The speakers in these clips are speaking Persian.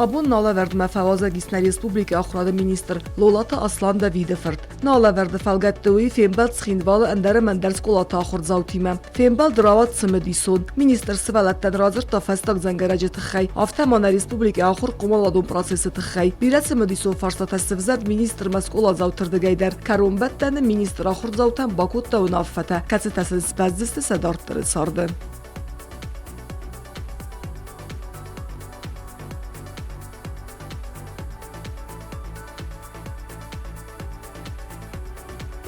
Abun alăvərd məfəvaza gisnər Respublika Axuradı Ministr Lolаты Aslан.Դыгъուызты Na alăvərdë falgətdəvi fembəl çıxindvalı əndərə məndərsk olata axurd zavtimə. Fembəl dravat sımıdison. Ministr sıvələtdən razır da fəstaq zəngərəcə tıxəy. Avtəmanə Respublika Axur qomaladon prosesi tıxəy. Birət sımıdison farsata sıvzəd ministr məskola zavtırdı qəydər. Kərombəttən ministr axurd zavtən bakut da unaffətə. Kəsi təsil spəzdisті sədartdırı sardı.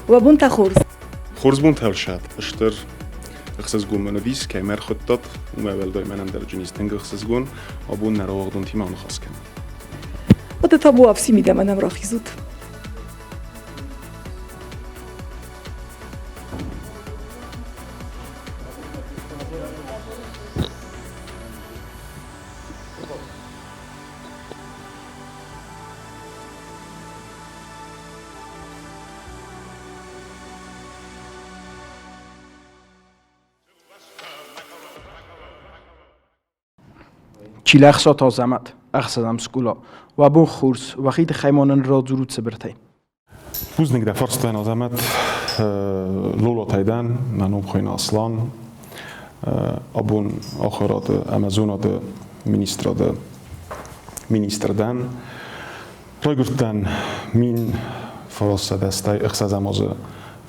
وبون تخورز خورز بون تلشات اشتر اخساس گون منو دیس که مر خطط و مبل دای منم در جنیز تنگ اخساس گون ابون نرو وقتون تیم آن خاص کنم و ده تابو افسی میده منم راخی زود چیلخ تا زمت اخسازم سکولا و بون خورس وقید خیمانن را زرود سبرتی. بوزنگ در فرست تن زمت لولات ایدن منو خوین اصلان ابون آخرات امازونات ministrden rögurten min första desta exazamos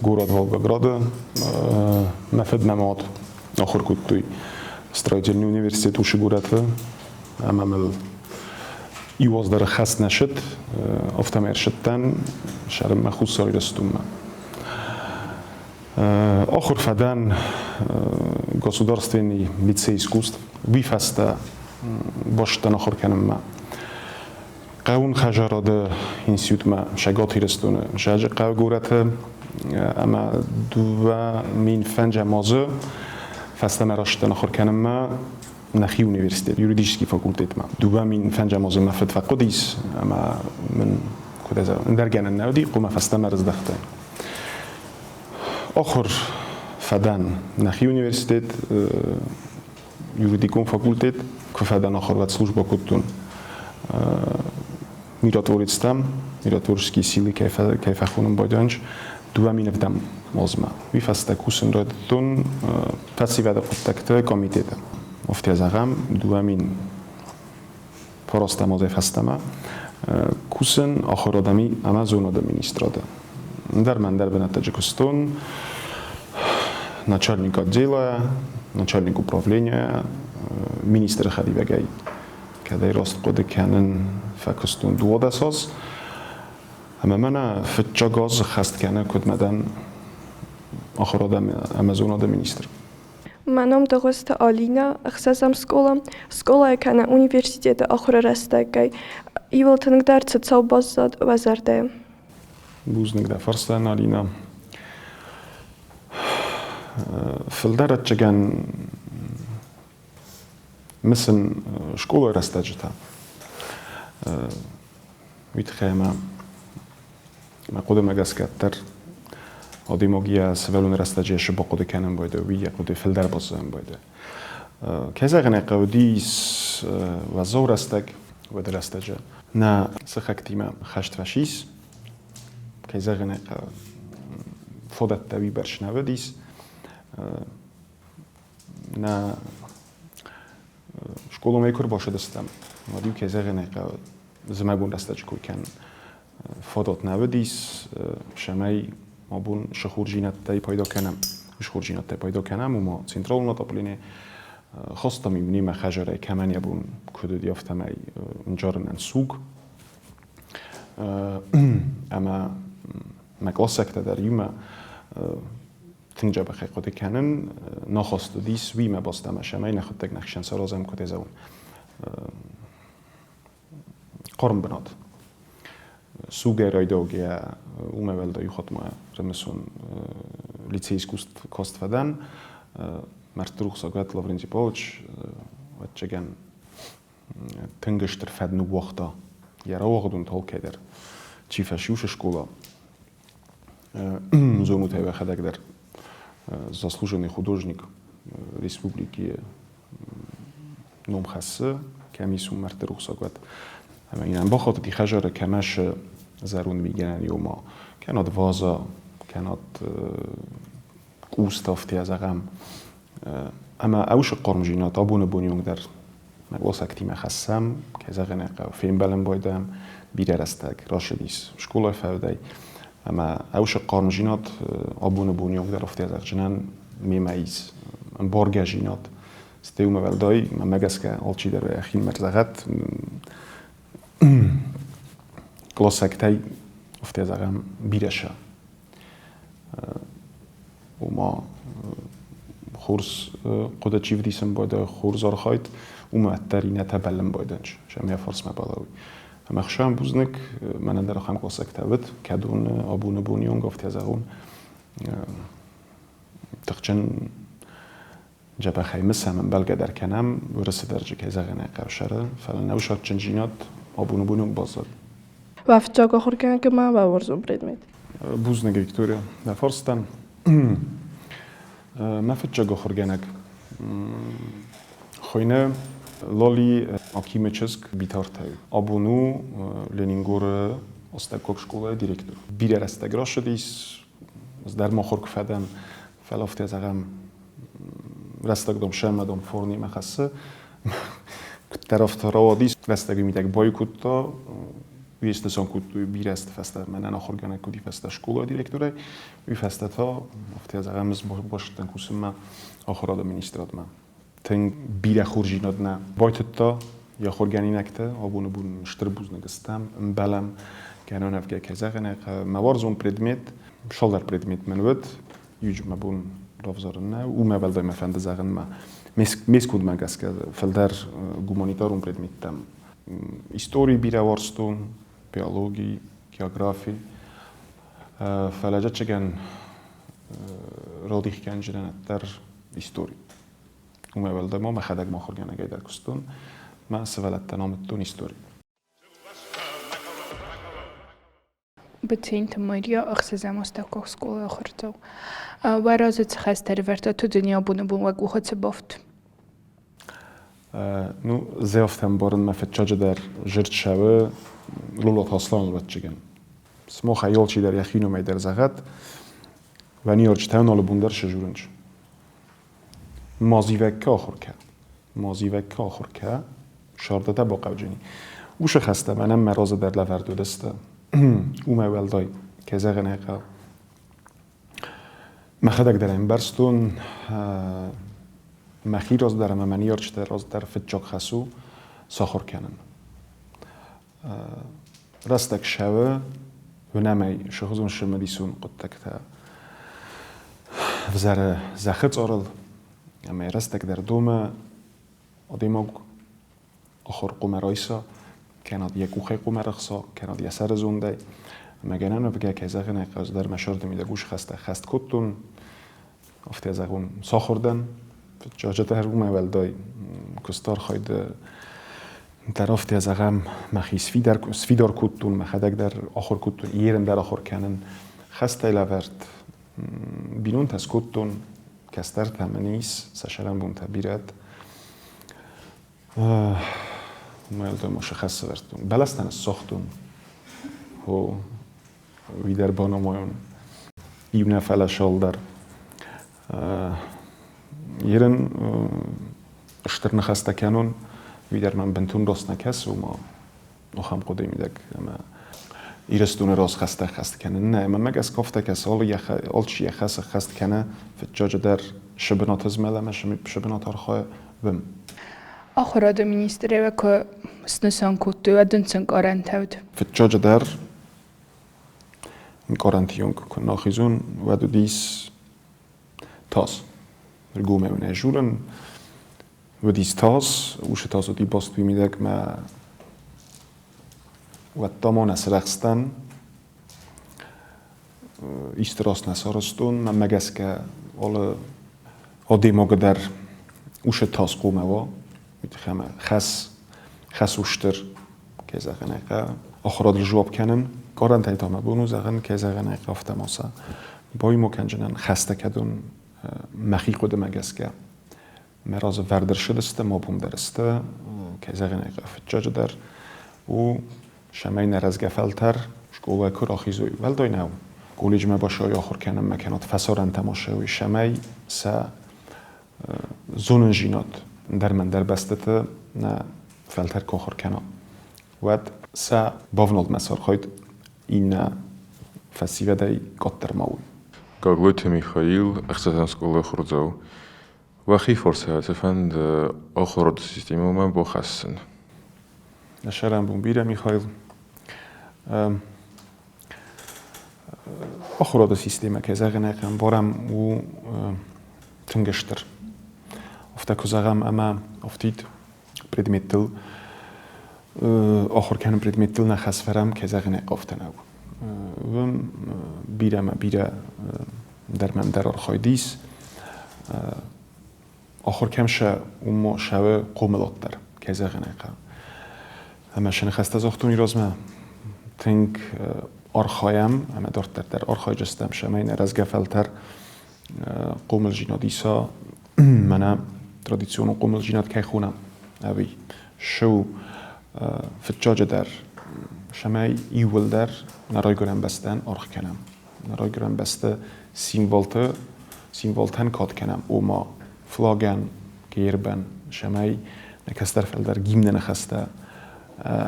город Волгограда мефед намад آخر کتوی استراتژی университет уши гурата амамел یواز در خست نشد افتم ارشدتن شرم مخصوص ساری رستم آخر فدان государственный лицей искусств вифаста баштан آخر کنم ما قاون خجارات انستیتوت ما شگاتی رستونه شجع قاو گورته اما دو مین فنج مازه فسته مراشتن آخر کنم ما نخی اونیورسیته یوریدیشکی فاکولتیت ما دو مین فنج مازه مفت فقدیس اما من کدازه در جنن نودی قوم فسته مرز دخته آخر فدان نخی اونیورسیته یوریدیکون فاکولتیت که فدان آخر وقت سلوش با کدتون میراتوریستم میراتورسکی سیلی کیف خونم بادنج دو مین فتم مازما وی فسته کوسن رادتون فسی ودا فتکت کمیته افتی از عقم دو مین پراسته مازه فستما کوسن آخر آدمی امازون آدمی نیستراده در من در بنا تاجیکستان начальник отдела начальник управления министр خدیبگی کدای راست قد کنن فکستون دو دساز اما من فتجا گاز خست کنه کد مدن آخر آدم امازون آدم مینیستر منم دغست آلینا اخسازم سکولا کنه اونیورسیته آخر رستگی ایول تنگ در تصو بازد وزرده بوزنگ در فرستن آلینا فلدرت چگن مثل شکولا رستجتا ویتخیمه ما قدم اگس کتر آدیماگی سوالون رستجیش با قد کنم بایده وی قد فلدر بازم بایده که زغنه قودیس و زور رستگ و در رستجه نه سخکتیمه خشت و شیس که زغنه فودت دوی برشنوه دیس نه شکولم ایکور باشه دستم و دیو که زغنه زمگون رستج کوی کن فادات نودیس شمای ما بون شخور جینت تای پیدا کنم شخور جینت تای پیدا کنم و ما سنترال نتابلینه خواستم میبینی ما خجره کمن یا بون کدو دیافتم ای انجارن سوگ اما ما کلاسکت در یوم تنجا بخی قد کنن نخواست دیس وی ما باستم شمای نخود تک نخشن سرازم کده زون قرم بناد سوگه رایداگه اون دایی خود ما رمسون لیцей искусств کاست فدن مرتروخ ساگت لورنزی پاوچ و چگن تنگشتر فدنو وقتا یرا وقتون تال کدر چی فشیوش شکولا زونو تای خدک در заслуженный художник республики نمخصه کمیسون مرد رخصاقت اما این با خاطر خجاره کمش زرون میگن یوما کناد وازا کناد کوستافتی از اقام اما اوش قرمجینات آبون بونیونگ در مقاس اکتیم خسم که زغنه فیلم بلن بایدم بیره رستگ راشدیس شکول فردای اما اوش قرمجینات آبون بونیونگ در افتی از اقجنان میمایز بارگجینات استيوم والداي ما مجسك ألشي در أخين مرزقات كلاسكتاي افتازعم بيرشة وما خورس قد تشيف ديسم بايدا خورس أرخايت وما الترينة تبلم بايدنش شامية فرس ما بالاوي أما خشام بوزنك من عند رخام كلاسكتابت كدون أبون بونيونغ افتازعون تقجن جبه خیمس هم بلگه در کنم ورسه درجه که زغنه قوشره فعلا نوشاد چنجینات آبونو بونو بازد و في جاگا خور کنن که من باورزم برید بوز نگه ویکتوریا در فارستان ما في جاگا خور کنن خوینه لالی آکیمه چسک بیتار تای آبونو لنینگور استکوک شکوله دیرکتور بیره رستگرا شدیس از در ما خور کفدم فلافتی از اقام رستگدم شرمدم فرنی مخصه طرفدار آدیس رستگی میدک بایکوتا ویستسان کودوی بیرست فسته من آخر گنه کودی فسته شکولا دیرکتوره وی فسته تا افتی از اقامز باشتن کوسم ما آخر آدم مینیستراد ما تن بیره خورجیناد نه بایتتا یا خورگانی نکته آبونه بون شتر بوز نگستم بلم کنون افگه که زغنه موارزون پردمیت شالدر پردمیت منود یوج مبون رافزارنه او مبلدای مفند زغن ما میسکود مگس که فلدر گومانیتارون پردمیتم هیستوری بیره وارستون بیولوژی گیوگرافی فلجت چگن رادیخ کنجرن در هیستوری او مبلدای ما مخدق ما خورگن اگه در کستون ما سوالت تنامتون هیستوری بتين تماريا أخذ مستقق سكول آخرته ورازت خستر ورتا تو دنیا بونه بون وگو خود سبافت نو زیافتم بارن ما فتشاج در جرد شوه لولات اصلان البته چگن سما خیال چی در یخینو می در زغت و نیارج تاون آل بوندر شجورنج مازی وکه آخر که شاردته با قوجنی اوش خسته منم مراز در لورد دسته او مولدای که زغنه که مخدک در این برستون مخیر راز در ممنی ارچ در راز در فتجاق خسو ساخر کنن رستک شوه و نمی شخصون شمدیسون قدتک تا وزر زخت آرل اما رستک در دوم آدیماگ آخر قمرایسا کناد یک کوخه قمرخسا کناد یه سر زونده مگنن و بگه که زغنه که از در مشارد میده گوش خست کتون افتی از اون ساخوردن جاجت هر اون مولدای کستار خواهید در افتی از اقام مخی سفیدار کتون مخدک در آخر کتون ایرن در آخر کنن خسته لورد بینون تز کتون کستر تمنیس سشرم بون تبیرد مولدای مشخص ورتون بلستن ساختون و ویدر بانامایون ایونه فلشال در یرن اشتر نخسته کنون ویدر من بنتون راست نکس و ما نخم قدی میدک اما ایرستون راست خسته کنه نه اما مگس کافته کس آل چی خست کنه فتجاج در شبنات از ملمه شبنات آرخواه بم آخر آدم مینیستره و که سنسان کتو و دنسان قارنتود فتجاج در قارنتیون که ناخیزون و دو دیس تاس گومه و نجورن و دیس تاس وش تاس و دی باست بیمیدک ما و تامان از رخستن ایستراس نسارستون من مگس که آدی ماگ در وش تاس قومه و میتخمه خس وشتر که زغنه که آخراد الجواب کنن قارن تایتا مبونو زغن که زغنه که افتماسا بای مکنجنن خسته کدون مخی خود مگسکه مراز وردر شدسته ما بوم درسته که زغن فجاج در و شمای نرزگه فلتر شکوه کراخی زوی ولدای نو گولیج ما باشه یا آخر کنم مکنات فسارن تماشه و شمای سا زونن جینات در من در بسته نه فلتر که آخر کنم ود سا باونالد مسار خواهید این فسیوه دای قطر ماوی Gagluti Mikhail, اختصاص سکول خورزو و خی فرصه تفند آخرد سیستم من با خسن. نشرم بون بیره میخایل آخرد سیستم که زغنه کم بارم و تنگشتر. افتا کزغم اما افتید پردمیتل آخر کنم پردمیتل نخست فرم که زغنه قفتن او. و بیره در من در آرخایدیس آخر کمشه اما شوه قوملات در که زغنه قم اما شنه خسته زاختونی رازمه تنگ آرخایم اما در آرخای جستم شمین رزگه فلتر قومل جینادیسا منم ترادیسیون قومل جیناد که خونم اوی شو فتجاج در شمای ایول در نرای گرم بستن آرخ کنم نرای گرم بسته سیموالتن کات کنم او ما فلاگن گیربن شمای نکستر فل در گیم نخسته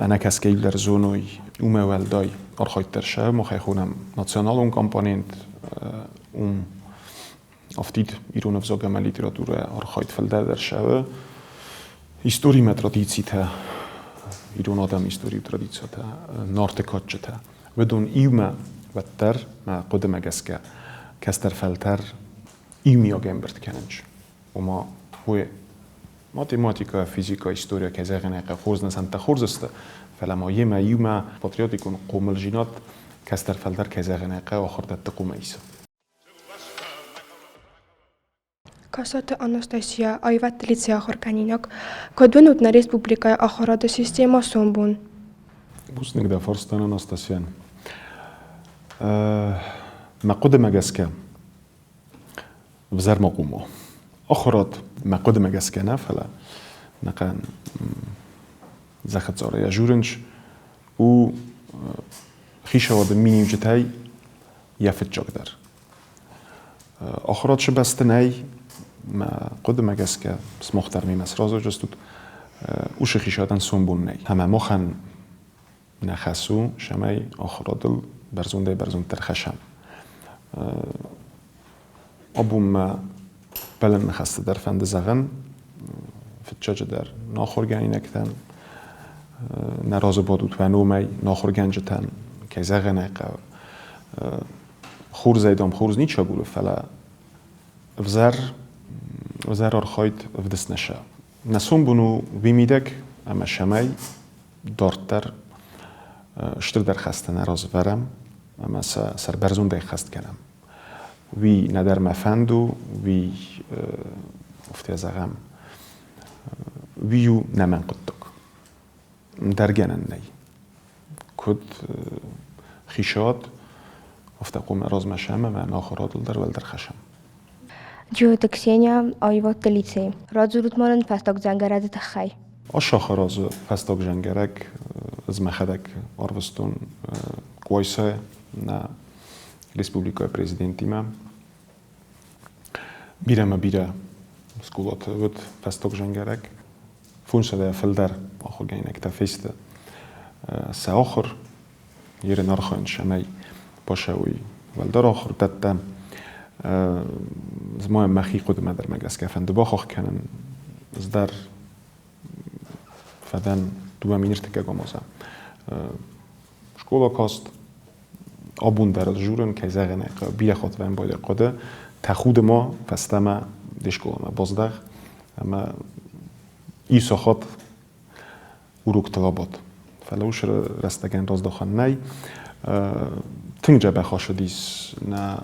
نکست گیل در زونوی اومه ولدای آرخایت در شه مخی خونم ناسیونال اون کامپانینت اون افتید ایرون افزاگم لیتراتور آرخایت فل در شه هیستوری مترادیسی تا ایرون آدم هیستوری ترادیسی تا نارت کاتچه تا ودون ایومه وتر ما قدم اگسکه کستر فلتر ایمی آگم برد کننج و ما هوی ماتماتیکا فیزیکا هیستوریا که زغنه که خورز نسان تخورز است فلما یه ما ایومه پاتریاتیکون قومل جینات کستر فلتر که زغنه که آخردت تقوم ایسا Kasvata Anastasia aivat litse ahorkaninak, kodvenut na respublika ahorada sistema sombun. بوس نقدر فرصتنا أناستاسيان ما قدم اگسکه بزر مقومه آخرات ما قدم اگسکه نفله نقن زخت زاره یا جورنج و خیشه واد مینیم جتای یفت جاگ در آخرات شبسته نی ما قدم اگسکه بس مخترمی مسرازو جستود اوش خیشادن سنبون نی همه مخن نخسو شمای آخرات برزون ترخشم ابوم بلن نخسته در فند زغن فتجاج در ناخورگانی نکتن نراز بادوت و نومی ناخورگنجتن که زغن اقا خورز ایدام خورز نیچه بوله فلا وزر آرخاید ودست نشه نسون بونو بیمیدک اما شمای دارتر شتر در خسته نراز ورم اما سر برزون دای خست کنم وی ندر مفندو وی افتی از اغم ویو نمن قدک درگنن نی کد خیشاد افتی قوم راز مشم و ناخوراد در ول در خشم Джута Ксения aivat лицей. Разурут маран фасток зангарады тахай. آشاخ راز فستاق جنگرک از مخدک آروستون کوایسه نه ریسپوبلیکای پرزیدنتی ما بیره سکولات ود فستاق جنگرک فونشه ده فلدر آخر گینک تا فیست سه آخر یه نرخان شمی باشه وی ولدر آخر دادم زمان مخی قدمه در مگس که فنده باخ کنن از در فدن دو مینرت که گامازم شکولا کاست آبون در از جورن که زغنه بیره خود و این باید قده تخود ما فستما دشکولا ما بازدخ اما ایسا خود اروک طلابات فلوش رستگن راز داخن نی تنگ جبه خواه دیس نه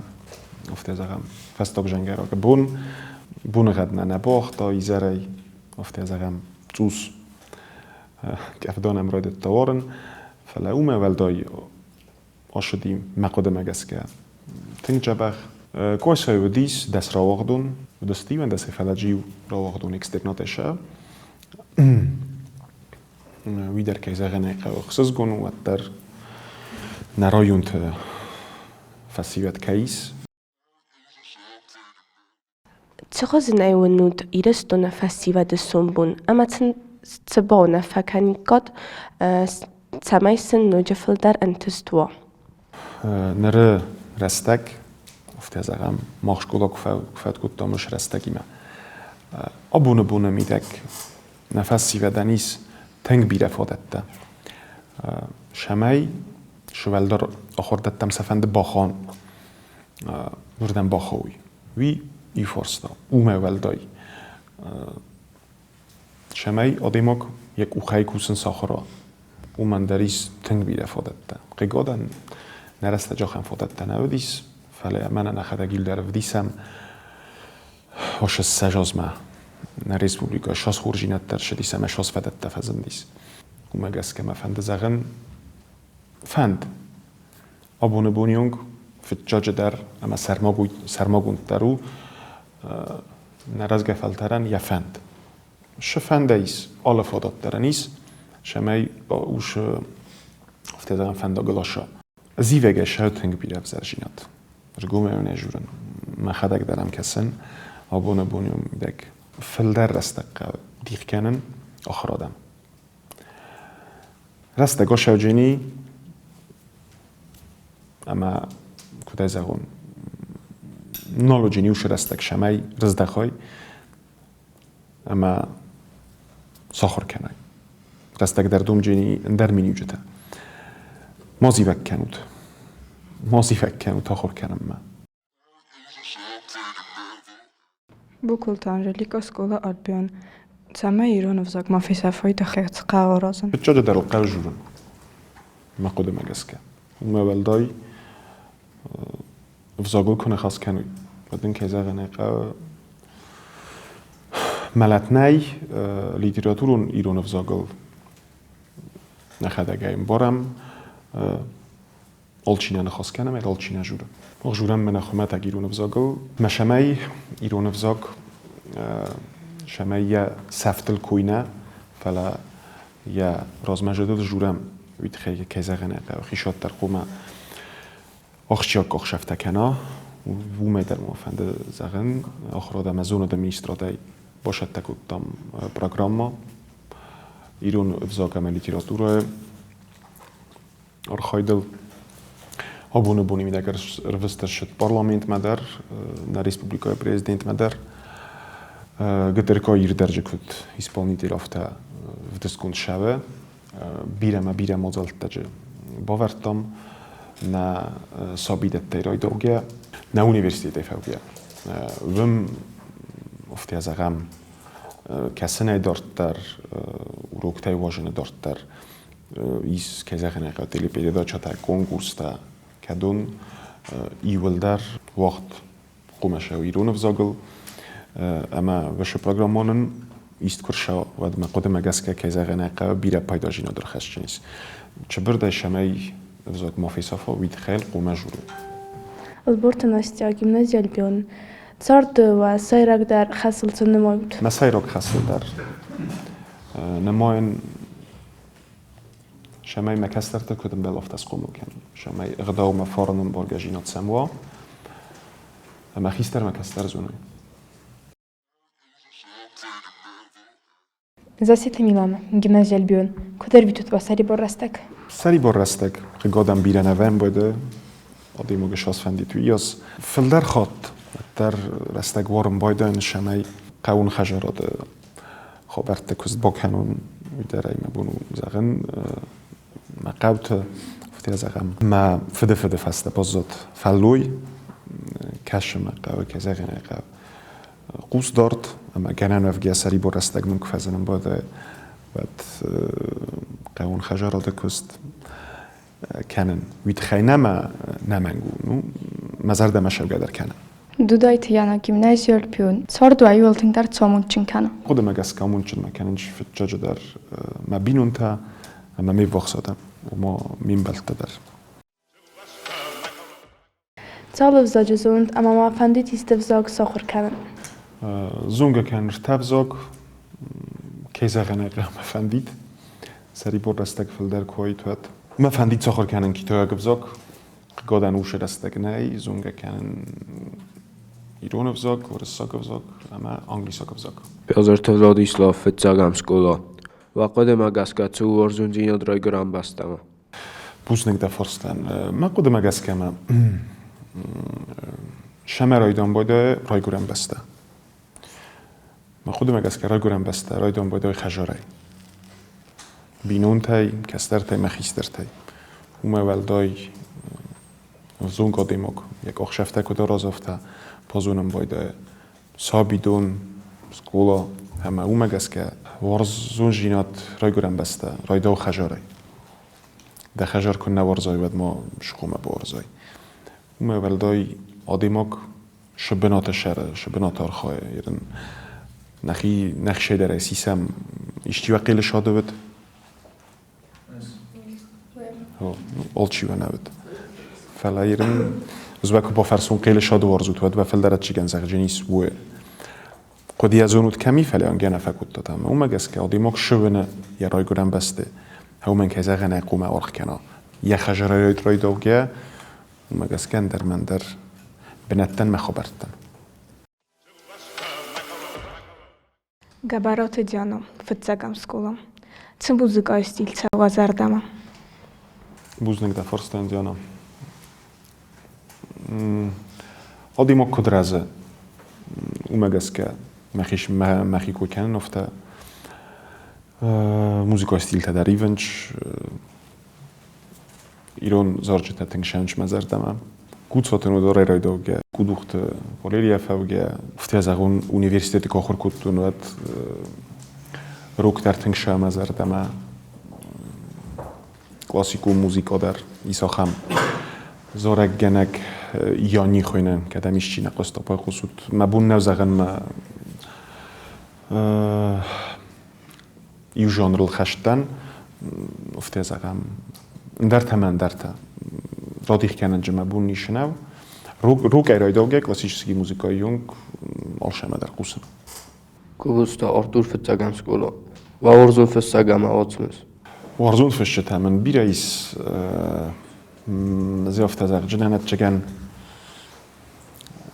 افتی زغم فستاق جنگه را که بون غد نه نباخ تا ایزره افتی زغم توس که افدانم راید توارن فلا اومه ولدای آشدیم مقدمه گس که تنگ جبه Koysay ödis des ravagdun, de Steven des efelagiu ravagdun externatesha. Wieder kayzagane qawxsızgun watter narayunt fasivet kays. Цохознай вануд ирестона фасива де сумбун, амацн цбона факаникот цамайсен ноджефилдар антестуа. Nere restek, of ezagam machskolok felkuttam és restek ime. Abuna midek ne feszívedenis tengbire fodette. Semej, söveldar ahordettem szefende bachan, nurden bachaui. Vi iforsta, umeveldai. Semej adimok jek uchajkusen szachara. Umanderis tengbire fodette. Qigadan nereszte gyaхан fodette neödis, fele mene nechede gilder vdisem, has ez szezsazma, ne Republika, s az horzsinetter se diszem, és az fedette fezendis. Umegeszkeme fendezegen, fend. Abone bonjong, fit judgeder, eme szermagunt teru, ne rezgefelteren, je fend. Se fende is, alle fodatteren is, se mely us ftezegen fend a galasa. Az iveges hőtünk bírev zerzsinat. És gomolyan ezsúren, már hadek derem keszen, abban a bonyom ideg felderreztek dikkennen a haradam. Resztek a sevgyini, ama kudezegon, nalogyini us resztek semej, rezdechaj, ama szachorkenaj. Resztek der domgyini, der minügyete. Mazivekkenut ahorkenemmel. Bukultan reliko skola adbion. Цама Иронов заг мафисафой тахец قاورازن. بتجد در القاجرون ما قدم اگسکه. ما ولدای افزاگل کنه خاص کنوی. بعدن که زغنه ملتنای لیتراتورون ایران افزاگل نخده گایم بارم آلچینه نخواست کنم اید آلچینه جورم. جورم من خمت اگ ایران افزاگل مشمای ایران افزاگ شمای سفتل کوینه فلا یا رازمجدد جورم وید خیلی که زغنه خیشات در قومه آخشیاک آخشفته کنه و میدر موفنده زغن آخر آدم از اون آدم میستراده باشد تکودم پروگرام ایران افزاگم لیتراتوره آرخایدل abone buni midagər revistərşət parlament mədər, na Respublikaya prezident mədər, ГТРК yerdərcəkut исполнитель afta vdiskund şəvə, birəm ozaltdəcə bavərtam, na sabidəttə iraydorgə, na universitetə fəvgə. Vim afta yazağam kəsinə dartdar, uroqtay vajını dartdar, iz kəzəxənə qatili peyda çata konkursta كدون يولدر وقت قماشة ويرون في زاغل أما وش برنامجن است کرشا و دم قدم اگسکه که زغناقه بیره پیداجی نداره خشنیس. چه برده شمای زاگ مافیسافا وید خیل قوم جورو. البرت ناستی گیمنازیال بیون. زرد و سایرک در خاصل نماید. ما سایرک خاصل در نماین شمای مکسترت کدوم بلافت از قوم کن. شمای اقدام فارنم بارگاجینات سموا. اما خیستر مکستر زونی. Засите Милана, гимназия Альбион. Кудер битут ба сари боррастак? Сари боррастак. Гадам бире навем буде. آدیمو گشاس فندی توی یاس فلدر خات در رستگ وارم بایدن شمای قون خجرات خبرت کست با کنون در ایم بونو زغن ما قوت فتی زغم ما فده فسته بازات فلوی کش ما قوی که زغن قو قوس دارد اما گنن وفگی سری با رستگ من کفزنم باده بعد قون خجرات کست کنن وید خیلی نمانگو مزرده مشاوگه در کنن دودایت یانا گیمنازیال پیون سردو ایولتین در تامون چین کنن خود مگس کامون چین مکننش فتجاج در ما بینون تا اما می وقصادم و ما میم بلت در Цалов заджезунд, ама ма фандит истевзаг сахар канен. زونگه کن رتبزاگ کیزاغنه مفندید سری بر رستگ فلدر کوی توات مفندید سخر کنن کی توی گبزاگ قادن اوش رستگ نه زونگه کنن ایران بزاگ و رساگ بزاگ اما انگلیسا بزاگ Pjazar Vladislav Fetsagam skola. وقد ما قسكتو ورزونجين درای گرام بستم. بوزنگ دفرستن ما قد ما قسکم شمه رایدان باید رای گرام بسته ما خودم اگه از که رای گرام بسته رای دان باید خجاره بینون تای کستر تای مخیستر تای اومه ولدای زون قادیموک یک آخشفته کده رازافته پازونم باید سابیدون سکولا همه اومه از که ورزون جینات رای گرام بسته رای داو خجاره ده خجار کن نوارزای ود ما شخومه بارزای اومه ولدای آدیموک شبنات شره شبنات آرخواه یرن نخشه در سیسم اشتی و قیل شاده بود آلچی و نبود فلا یرن زبکو با فرسون قیل شاده وارزود ود و فل درد چی گنزاق جنیس بوه قدی از اونود کمی فلی آنگه نفکود دادم اومه گست که آدیموک شونه یا رای گرم بسته همون که زاغ نقوم آرخ کنا یا خجرای رای دوگه اومه گست که اندر من در بنتن مخابرتن Gabaroty Diano, Fetsagam skola. Co muzyka jest cała zardama? Buznek da forstan Diana. Odimo kodraze. Umegaske. Machik weekend of ta muzyka stil ta da revenge. Iron zorge ta tenkshanch mazardama. Gut soten odore rajdoge. Kuducht Valeria Fauge. Ufte zagun Universiteti Kochor Kutunat. Rok در تنگشه مزر دمه کلاسیکو موزیکا در ایساخم زارک گنک یانی خوینن که دمیش چی نقصد پای خصوص مبون نوزغن ما ایو جانرل خشتن افته زغم درته من درته رادیخ کنن جمبون نیشنو روک ایرایداگه کلاسیکی موزیکای یونگ آلشمه در قوسن Kubusta Artur Fetsagam skola. Varzun Fetsagam ağaçmız. Varzun Fetsagam من بیرایس زیافت زاغ جنانت چگن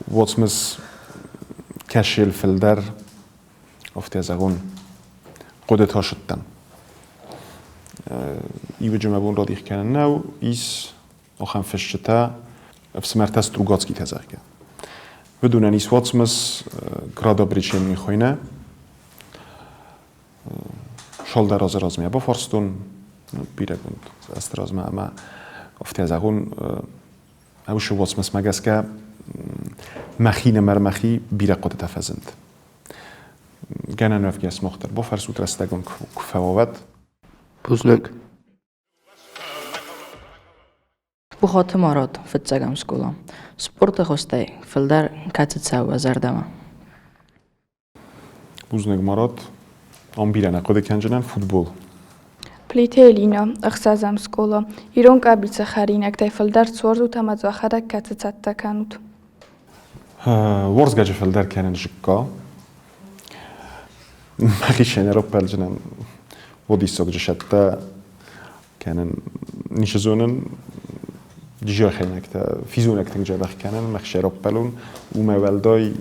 واتمز کشیل فلدر افته زاغون قدرت ها شدن ایو جمعون را دیخ کنن نو ایس آخم فشتا افسمرتست روگاتسکی تزاغه بدون نیس واتمز گرادا بریچیم میخوینه شال در راز میه با فارستون بیره گوند است راز اما افتی از اون اوش واتمز مگس که مخین مرمخی بیره قد تفزند گنه نوف گس مختر با فرسوت رستگون کفاوت Buznek. Bu xotım arad Fetsagam skola. Sport xostay filder katsitsa zardama. Buznek marad on بیره نقد کنجنن فوتبال Pliteelina, Axazam skola. Iron kabica xarinek tej filder cwordu tamaz axada katsitsa kanut. ورزگاج فلدر کنن جکا مخیشن رو پلجنن ودی سوق جشتا کنن نیشزونن جیجا خیلی تا فیزونک تنگ جابخ کنن مخشر رو پلون و مولدای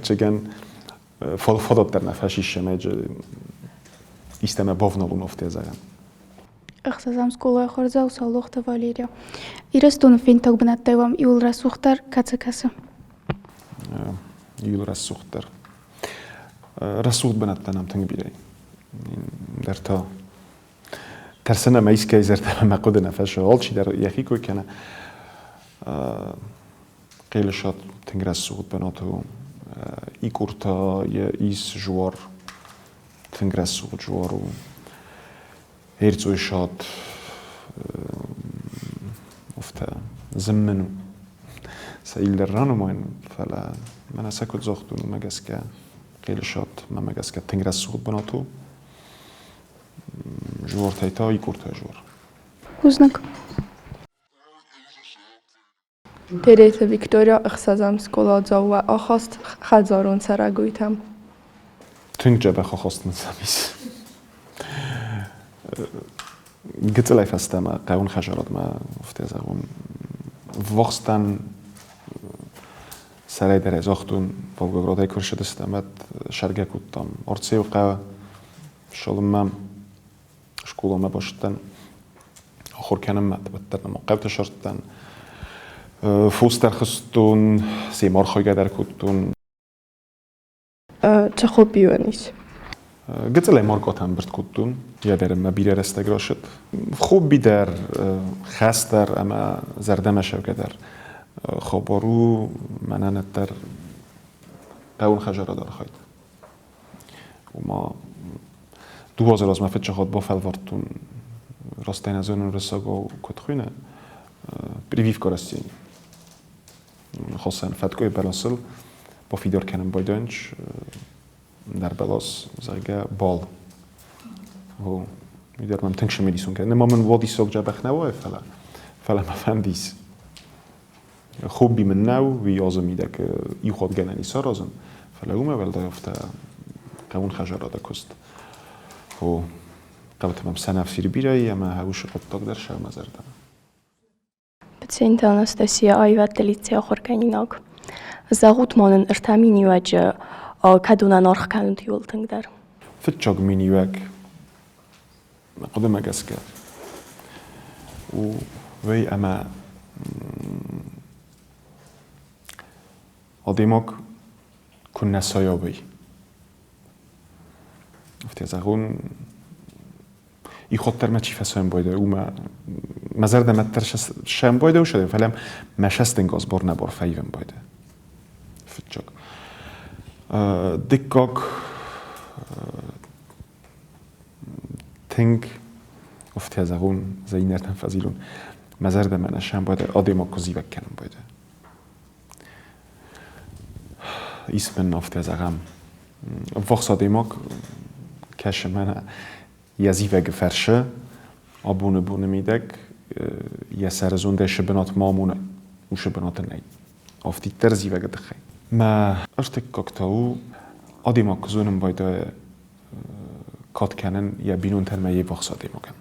چگن فضات در نفشیش شماج استمع بافنالون افته زایم Axazam skola xorza usalloxta Valeria. Irastun fintog bnattayvam iul rasuxtar katsakası. يقول رسوختر رسوخت بناتنام تنگ بیره در تا ترسنا مایس که زرت ما قد نفشه حال چی در یکی کوی کنه قیلشات تنگ رسوخت بناتو ای کورتا یا ایس جوار تنگ رسوخت جوارو هیرتوی شات افته زمنو سایل در رانو ماین فلا من اسکت زاختون و مگس که قیلشات ما مگس که تنگ رسوخت بناتو جوار تایتا ای کورتا جوار Buznek. Teresa Victoria ըխսազամ սկոլաձավը ախաստ խազարոն սարագույթամ։ Թունջաբը խոխոստն սամիս։ Գծելայ ֆաստամա կայուն խաժարոդմա ուֆտեզաղուն վողստան սարայդեր էզողտուն վոլգոգրոդայ քուրշդստամատ շարգակուտտամ օրցեուկա շոլմամ շկոլոմա բոշտան խորքանամ մատբտտամ ყევთშორტთან ფუსტარხსტუნ სიმორხოიგადარკუტუნ ჩახოპიონის გწელე მორკოთან ბრტკუტუნ იადერმა ბირერესტეგროშეთ ხუბი დარ ხასტარ ამა ზარდამაშევგედარ ხობორუ მანანატარ გაუნ ხაჟარადარ ხაით უმა დუოზეროს მაფეჩოხოთ ბოფალვორტუნ როსტენაზონუნ რესოგო კუთხინა прививку растений. Хосен фаткой балосил по фидоркенам бойденч дар балос зайга бол. О мидермам тенкш медисун кен. Немамн води сог жабахнава фала мафандис. خوبی من نو وی آزمیده که ای خود گنانی سرازن فلومه ولدا یفته قون خجارات کست و قبل تمام سنة في سيربيري اما هاوش قد تقدر شو مزردم Պացիենտ Անաստասիա այվատելիցի ախորկանինակ զաղուտ մանն ըրթամինի վաճը կադունան արխկանուտ յուլտնգդար فتشوق ميني واك قدما قسكا وي اما قديمك كنا سايابي افتيزاغون ای خاطر ما چی فسایم بایده او ما زرد متر شم بایده و شده فلم مشستن گاز بار نبار فیوم بایده فتشاق دکاک تنگ افتی از اون زینر تنفذیلون ما زرد من شم بایده آدم کزی بکنم بایده اسم افتی از اغم وقت آدم کش من یزیوگ فرشه آبونه بونه میدک یه سرزونده شبنات مامونه و شبنات نی آفتی ترزیوگ دخی ما اشتک کاکتاو آدیما کزونم بایده کات کنن یا بینون تر یه وقت آدیما کن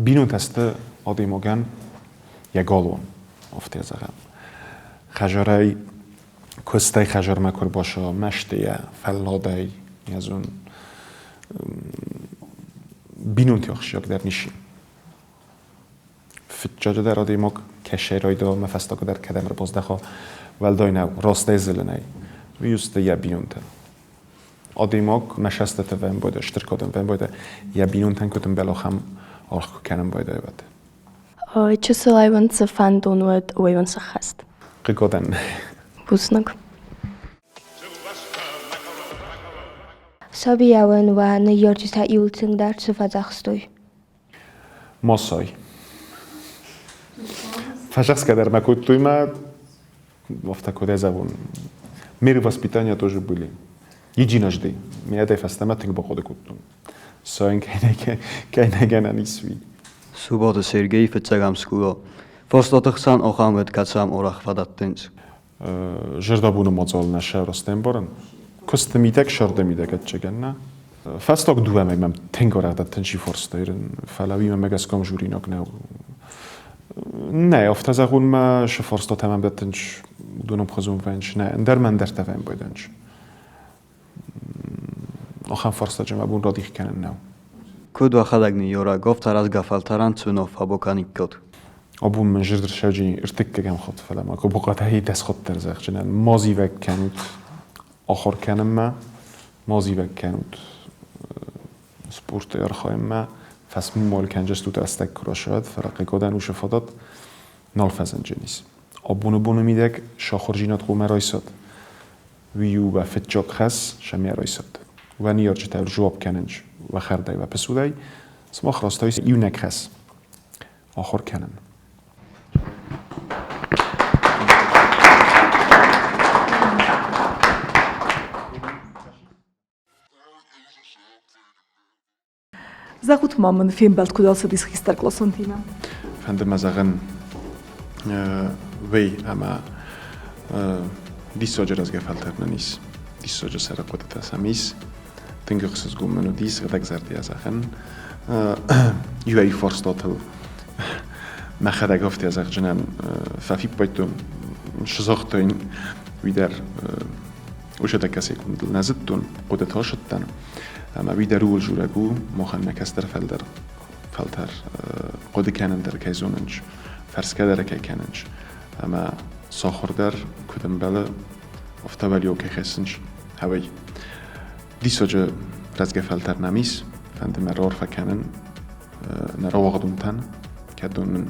بینون تسته آدیما کن یا گالون آفتی از اغم خجارای کستای خجار مکر باشه مشته فلادای یزون بینون تیاخشیاک در نیشی فتجاجه در آدیماک کشه رایده مفستاک در کدم رو بازدخوا ولدای نو راسته زلنه ویسته یا بینون تن آدیماک مشسته تفهم بایده اشترکاتم فهم بایده یا بینون تن کتم بلاخم آرخ کنم بایده بایده چه سلایون سفندون ود ویون سخست قیقادن بوسنگ سابیاون و نیارجیستا ایولتنگ در سفازاخستوی ماسای فشخص кадар макутуй ма вафтакоде завон меры воспитания тоже были единожды меня дай фастаматинг баходе куттун соин кайнагенанисви Суббота Сергей фецагамскуо фостотхсан охамет кацам орахфадаттенц жирдабуну моцол наша ростемборн костемидек шардемидек ачгенна фасток дуаме мем тенгорадаттен чи форстайрен фалави мегаском журинок не نه افتازگون ما شفرستا تمام دادنش دونم خزون ونش نه اندر من در تفهم بودنش آخر فرستا جمع بون رادیخ کنن نه کد و خداگنی یورا گفت از گفالتران چونو فابوکانی کد آبون من جدر شجی ارتک کم خود فلم اگه بقطع هی دست خود ترزخ جنن مازی وک کنود آخر کنم ما مازی وک کنود سپورت یار خواهم ما فس مال کنجست تو دستک کراشد فرقی کدن وش فداد نالفزن جنیس آبونه بونه میدک شاخورجینات قوم رایساد ویو و فتجاق خس شمی رایساد و نیارچه تر جواب کننج و خردای و پسودای سما خراستای ایو نک خس آخر کنن زاخوت مامن فيلم بالت كودال سديس خيستر كلاسونتينا فندم مزاغن وی اما دیس آجر از گفالتر ننیس دیس آجر سر قدرت اسامیس تنگخسز گومنو دیس غدق زردی از اخن یوی فرستاتل مخدا گفتی از اخجنن ففی بایتون شزاختین ویدر وشده کسی کندل نزدتون قدرت ها شدتن اما ویدر اول جورگو مخن مکستر فلتر قد کنن در کیزوننج فرسکه در کی کننج اما ساخر در کدام بله افتاولیو که خسنج هوای دیساجه رزگ فلتر نمیس فند مرار فکنن نرا وقتون تن که دونن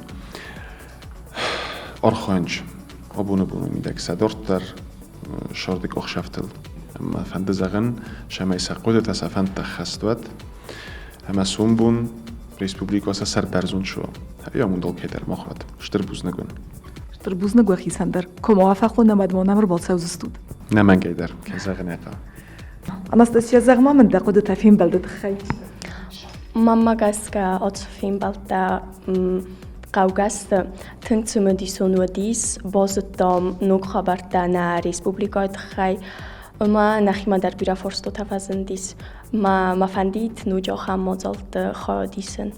آرخانج آبونه میدک صدارت در شارد کاخ شفتل اما فند زغن شمای سقوط تصفند تخستوت اما سومبون ریسپوبلیکا سر برزون شو هیا موندال که در مخواد شتر بوز نگون شتر بوز نگو خی سندر که موافق و نمدمانم رو بال سوزستود نمن گیدر که زغن اقا Анастасия زغما من دقود تفهم بلد خی ماما گسکا آتفیم بلد قوگست تنگ تم دیسون و دیس باز دام نوک خبر دانه ریسپوبلیکای خی ما نخیما در بیرا فرستو تفازن دیس ما فندیت نوجا خم مازالت خا دیسن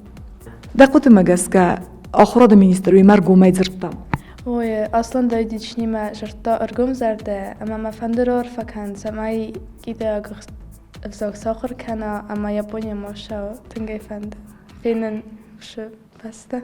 دقود مگسکا آخراد مینیستروی مرگو میزرتم وای اصلا دایدیچنی ما جرتا ارگم زرده اما ما فندرار فکن سمای کیده افزاق ساخر کنه اما یابونی ماشا تنگی فند فینن شو بسته